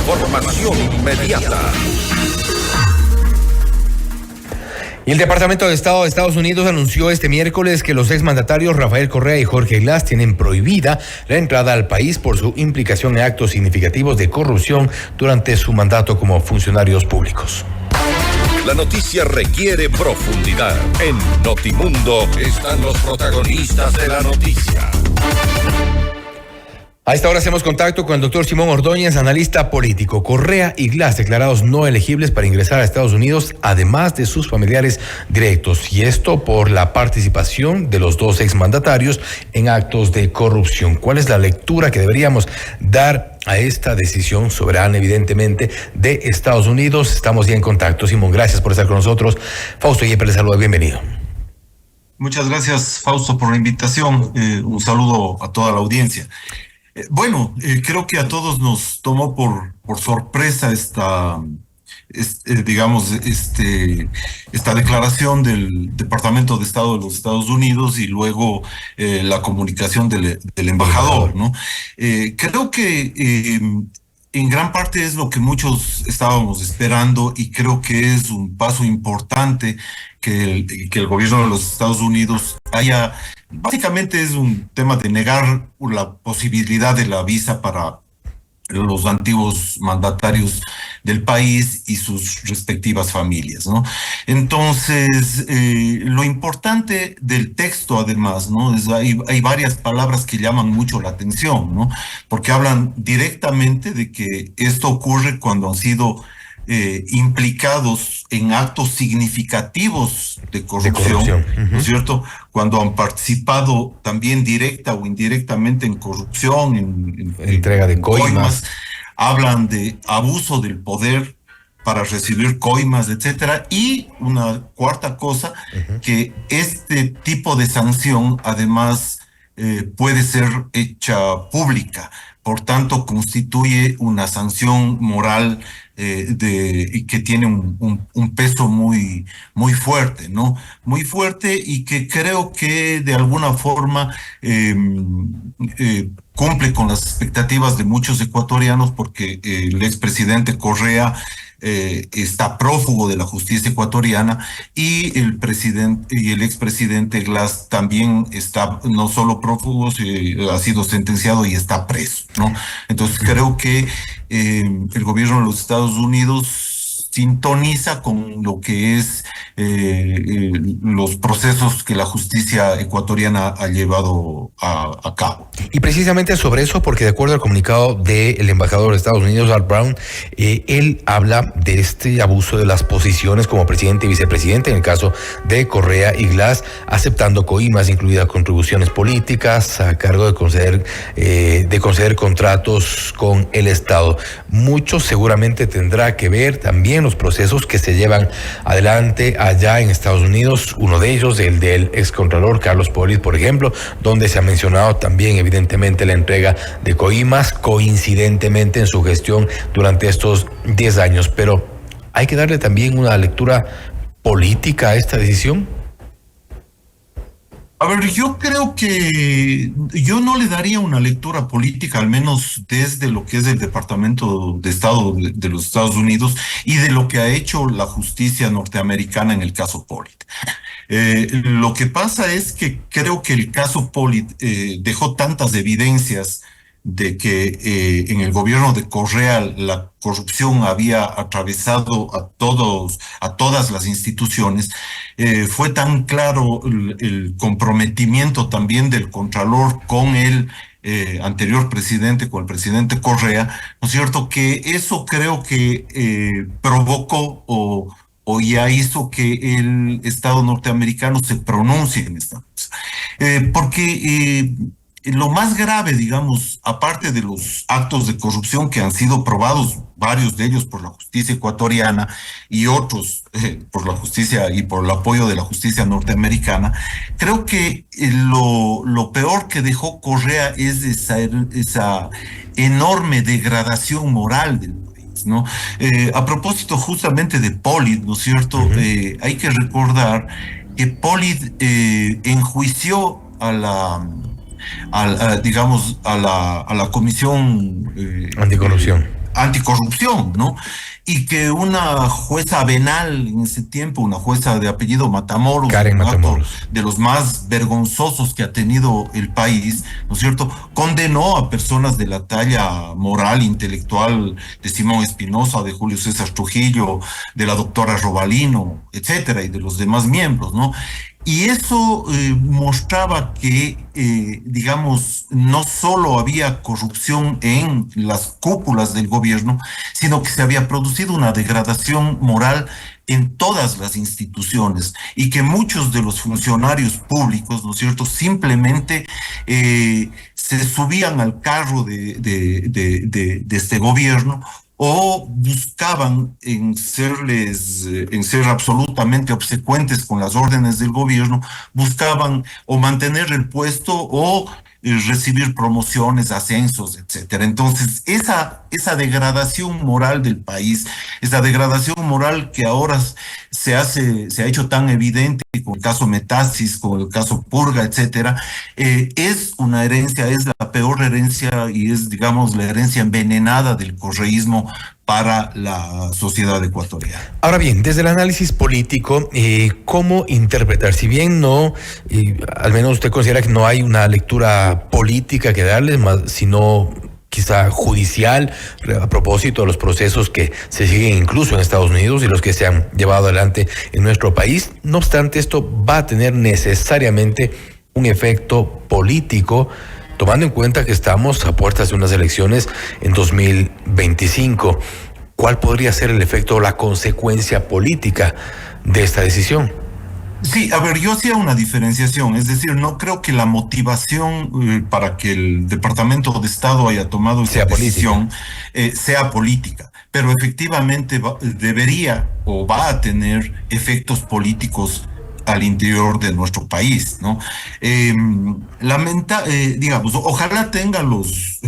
Información inmediata. Y el Departamento de Estado de Estados Unidos anunció este miércoles que los exmandatarios Rafael Correa y Jorge Glass tienen prohibida la entrada al país por su implicación en actos significativos de corrupción durante su mandato como funcionarios públicos. La noticia requiere profundidad. En Notimundo están los protagonistas de la noticia. A esta hora hacemos contacto con el doctor Simón Ordóñez, analista político. Correa y Glass declarados no elegibles para ingresar a Estados Unidos, además de sus familiares directos. Y esto por la participación de los dos exmandatarios en actos de corrupción. ¿Cuál es la lectura que deberíamos dar a esta decisión soberana, evidentemente, de Estados Unidos? Estamos ya en contacto. Simón, gracias por estar con nosotros. Fausto Yepes le saluda, bienvenido. Muchas gracias, Fausto, por la invitación. Un saludo a toda la audiencia. Creo que a todos nos tomó por sorpresa esta declaración del Departamento de Estado de los Estados Unidos y luego la comunicación del embajador, ¿no? Creo que en gran parte es lo que muchos estábamos esperando y creo que es un paso importante que el gobierno de los Estados Unidos haya. Básicamente es un tema de negar la posibilidad de la visa para los antiguos mandatarios del país y sus respectivas familias, ¿no? Entonces, lo importante del texto, además, ¿no? Hay varias palabras que llaman mucho la atención, ¿no? Porque hablan directamente de que esto ocurre cuando han sido implicados en actos significativos de corrupción, ¿no es cierto? Cuando han participado también directa o indirectamente en corrupción, en entrega de coimas. Hablan de abuso del poder para recibir coimas, etcétera. Y una cuarta cosa, que este tipo de sanción además puede ser hecha pública. Por tanto, constituye una sanción moral que tiene un peso muy, muy fuerte, ¿no? Muy fuerte y que creo que de alguna forma cumple con las expectativas de muchos ecuatorianos, porque el expresidente Correa está prófugo de la justicia ecuatoriana y el expresidente Glass también está no solo prófugo, ha sido sentenciado y está preso, ¿no? Entonces creo que el gobierno de los Estados Unidos sintoniza con lo que es los procesos que la justicia ecuatoriana ha llevado a cabo. Y precisamente sobre eso, porque de acuerdo al comunicado del embajador de Estados Unidos, Art Brown, él habla de este abuso de las posiciones como presidente y vicepresidente, en el caso de Correa y Glass, aceptando coimas, incluidas contribuciones políticas, a cargo de conceder contratos con el Estado. Mucho seguramente tendrá que ver también los procesos que se llevan adelante allá en Estados Unidos, uno de ellos, el del excontralor Carlos Polit, por ejemplo, donde se ha mencionado también evidentemente la entrega de coimas, coincidentemente en su gestión durante estos 10 años. Pero hay que darle también una lectura política a esta decisión. A ver, yo creo que yo no le daría una lectura política, al menos desde lo que es el Departamento de Estado de los Estados Unidos y de lo que ha hecho la justicia norteamericana en el caso Polit. Lo que pasa es que creo que el caso Polit dejó tantas evidencias de que en el gobierno de Correa la corrupción había atravesado a todas las instituciones. Fue tan claro el comprometimiento también del Contralor con el anterior presidente, con el presidente Correa, ¿no es cierto? Que eso creo que provocó o ya hizo que el Estado norteamericano se pronuncie en esta cosa. Porque lo más grave, digamos, aparte de los actos de corrupción que han sido probados, varios de ellos por la justicia ecuatoriana y otros por la justicia y por el apoyo de la justicia norteamericana, creo que lo peor que dejó Correa es esa enorme degradación moral del país, ¿no? A propósito justamente de Polit, ¿no es cierto? Hay que recordar que Polit enjuició a la comisión anticorrupción. anticorrupción, ¿no? Y que una jueza venal en ese tiempo, una jueza de apellido Matamoros, Karen un acto Matamoros, de los más vergonzosos que ha tenido el país, ¿no es cierto?, condenó a personas de la talla moral, intelectual de Simón Espinosa, de Julio César Trujillo, de la doctora Robalino, etcétera, y de los demás miembros, ¿no? Y eso mostraba que, digamos, no solo había corrupción en las cúpulas del gobierno, sino que se había producido una degradación moral en todas las instituciones y que muchos de los funcionarios públicos, ¿no es cierto?, simplemente se subían al carro de este gobierno o buscaban en ser absolutamente obsecuentes con las órdenes del gobierno, buscaban o mantener el puesto o recibir promociones, ascensos, etcétera. Entonces, esa degradación moral del país, esa degradación moral que ahora se ha hecho tan evidente con el caso Metaxis, con el caso Purga, etcétera, es una herencia, es la peor herencia y es, digamos, la herencia envenenada del correísmo para la sociedad ecuatoriana. Ahora bien, desde el análisis político, ¿cómo interpretar? Si bien no, al menos usted considera que no hay una lectura política que darles, sino quizá judicial, a propósito de los procesos que se siguen incluso en Estados Unidos y los que se han llevado adelante en nuestro país. No obstante, esto va a tener necesariamente un efecto político, tomando en cuenta que estamos a puertas de unas elecciones en 2025. ¿Cuál podría ser el efecto o la consecuencia política de esta decisión? Sí, a ver, yo hacía una diferenciación, es decir, no creo que la motivación para que el Departamento de Estado haya tomado esa decisión sea política, pero efectivamente debería o va a tener efectos políticos al interior de nuestro país, ¿no? Digamos, ojalá tenga los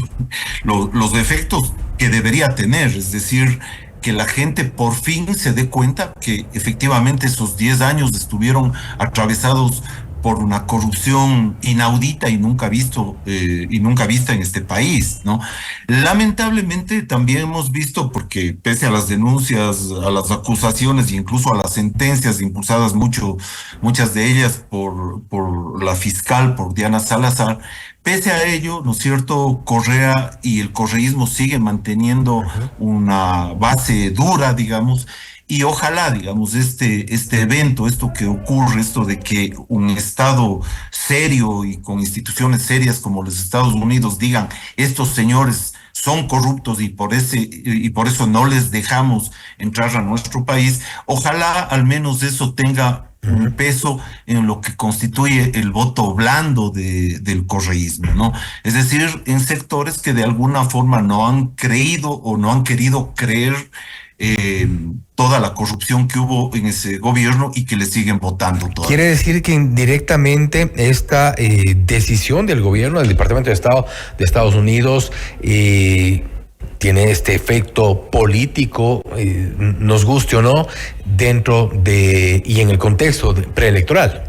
efectos que debería tener, es decir, que la gente por fin se dé cuenta que efectivamente esos 10 años estuvieron atravesados por una corrupción inaudita y nunca vista en este país, ¿no? Lamentablemente también hemos visto, porque pese a las denuncias, a las acusaciones e incluso a las sentencias impulsadas muchas de ellas por la fiscal, por Diana Salazar, pese a ello, ¿no es cierto?, Correa y el correísmo siguen manteniendo una base dura, digamos, y ojalá, digamos, este evento, esto que ocurre, esto de que un Estado serio y con instituciones serias como los Estados Unidos digan, estos señores son corruptos y por eso no les dejamos entrar a nuestro país, ojalá al menos eso tenga un peso en lo que constituye el voto blando del correísmo, ¿no? Es decir, en sectores que de alguna forma no han creído o no han querido creer toda la corrupción que hubo en ese gobierno y que le siguen votando todavía. Quiere decir que indirectamente esta decisión del gobierno, del Departamento de Estado de Estados Unidos, tiene este efecto político, nos guste o no, dentro de y en el contexto preelectoral.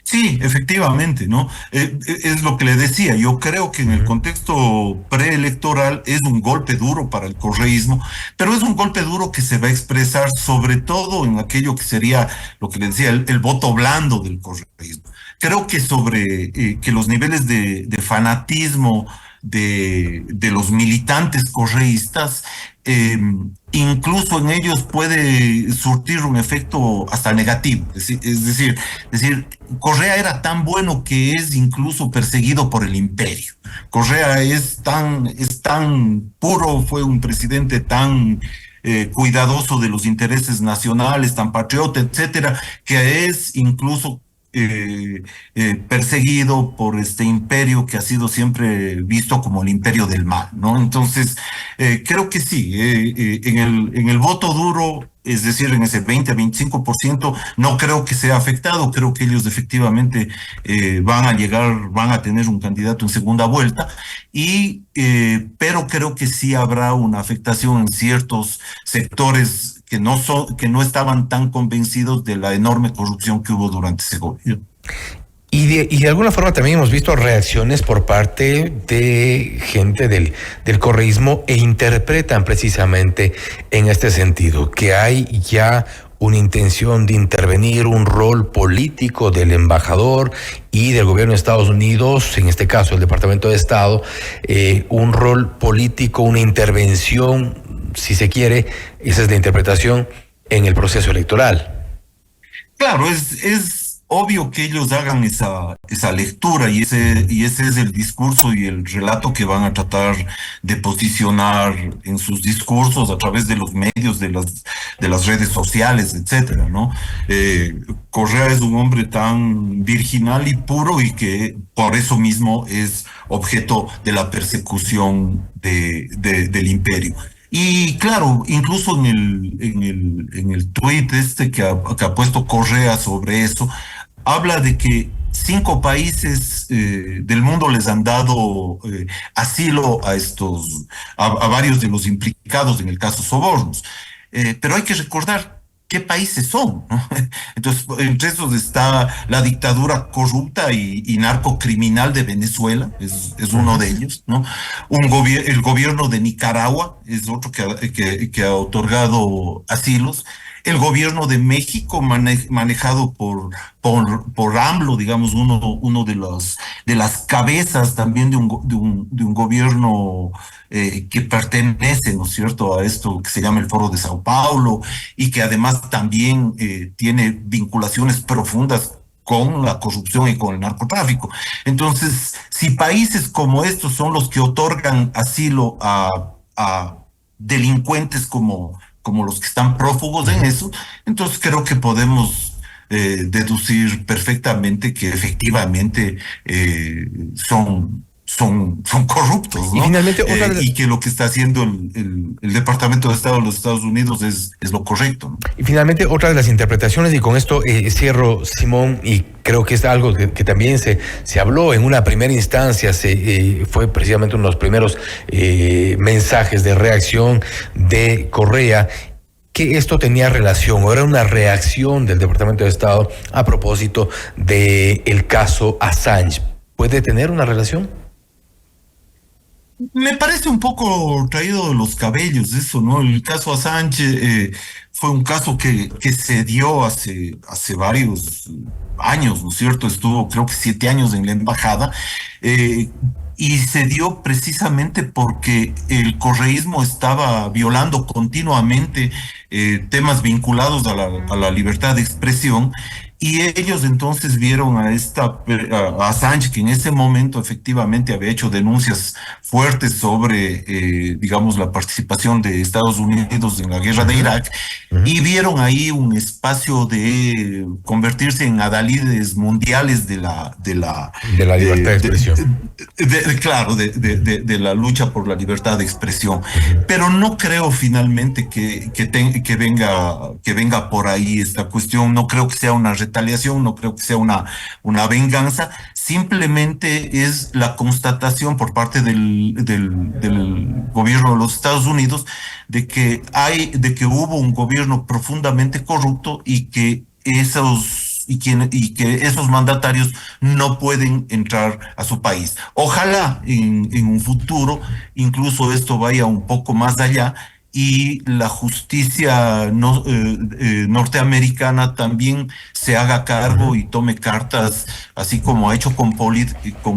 Sí, efectivamente, ¿no? Es lo que le decía, yo creo que en el contexto preelectoral es un golpe duro para el correísmo, pero es un golpe duro que se va a expresar sobre todo en aquello que sería, lo que le decía, el voto blando del correísmo. Creo que que los niveles de fanatismo de los militantes correístas, incluso en ellos puede surtir un efecto hasta negativo. Es decir, Correa era tan bueno que es incluso perseguido por el imperio. Correa es tan puro, fue un presidente tan cuidadoso de los intereses nacionales, tan patriota, etcétera, que es incluso perseguido por este imperio que ha sido siempre visto como el imperio del mal, ¿no? Entonces, creo que sí, en el voto duro, es decir, en ese 20 a 25%, no creo que sea afectado, creo que ellos efectivamente van a tener un candidato en segunda vuelta, pero creo que sí habrá una afectación en ciertos sectores que no estaban tan convencidos de la enorme corrupción que hubo durante ese gobierno. Y de alguna forma también hemos visto reacciones por parte de gente del correísmo e interpretan precisamente en este sentido, que hay ya una intención de intervenir, un rol político del embajador y del gobierno de Estados Unidos, en este caso el Departamento de Estado, un rol político, una intervención, si se quiere, esa es la interpretación, en el proceso electoral. Claro, es obvio que ellos hagan esa lectura y ese es el discurso y el relato que van a tratar de posicionar en sus discursos a través de los medios, de las redes sociales, etcétera, ¿no? Correa es un hombre tan virginal y puro y que por eso mismo es objeto de la persecución del imperio. Y claro, incluso en el tuit que ha puesto Correa sobre eso, habla de que 5 países del mundo les han dado asilo a varios de los implicados en el caso Sobornos. Pero hay que recordar qué países son, ¿no? Entonces, entre esos está la dictadura corrupta y narcocriminal de Venezuela, es uno de ellos, ¿no? El gobierno de Nicaragua es otro que ha otorgado asilos. El gobierno de México manejado por AMLO, digamos, uno de las cabezas también de un gobierno que pertenece, ¿no es cierto?, a esto que se llama el Foro de Sao Paulo y que además también tiene vinculaciones profundas con la corrupción y con el narcotráfico. Entonces, si países como estos son los que otorgan asilo a delincuentes como los que están prófugos en eso, entonces creo que podemos deducir perfectamente que efectivamente son corruptos, ¿no? Y finalmente, y que lo que está haciendo el Departamento de Estado de los Estados Unidos es lo correcto, ¿no? Y finalmente, otra de las interpretaciones, y con esto cierro, Simón, y creo que es algo que también se habló en una primera instancia, fue precisamente uno de los primeros mensajes de reacción de Correa, que esto tenía relación, o era una reacción del Departamento de Estado a propósito del caso Assange. ¿Puede tener una relación? Me parece un poco traído de los cabellos eso, ¿no? El caso Assange fue un caso que se dio hace varios años, ¿no es cierto? Estuvo creo que 7 años en la embajada y se dio precisamente porque el correísmo estaba violando continuamente temas vinculados a la libertad de expresión. Y ellos entonces vieron a Assange, que en ese momento efectivamente había hecho denuncias fuertes sobre, digamos, la participación de Estados Unidos en la guerra de Irak, y vieron ahí un espacio de convertirse en adalides mundiales de la libertad de expresión. Claro, de la lucha por la libertad de expresión. Pero no creo finalmente que venga por ahí esta cuestión. No creo que sea una retaliación, no creo que sea una venganza. Simplemente es la constatación por parte del gobierno de los Estados Unidos de que hubo un gobierno profundamente corrupto y que esos mandatarios no pueden entrar a su país. Ojalá en un futuro incluso esto vaya un poco más allá y la justicia norteamericana también se haga cargo y tome cartas, así como ha hecho con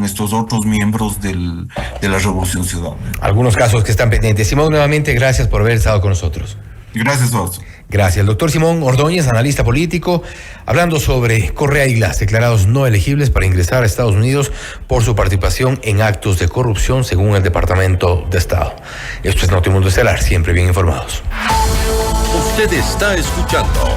estos otros miembros de la Revolución Ciudadana. Algunos casos que están pendientes. Simón, nuevamente gracias por haber estado con nosotros. Gracias, Fausto. Gracias. El doctor Simón Ordóñez, analista político, hablando sobre Correa y Glass, declarados no elegibles para ingresar a Estados Unidos por su participación en actos de corrupción, según el Departamento de Estado. Esto es Notimundo Estelar, siempre bien informados. Usted está escuchando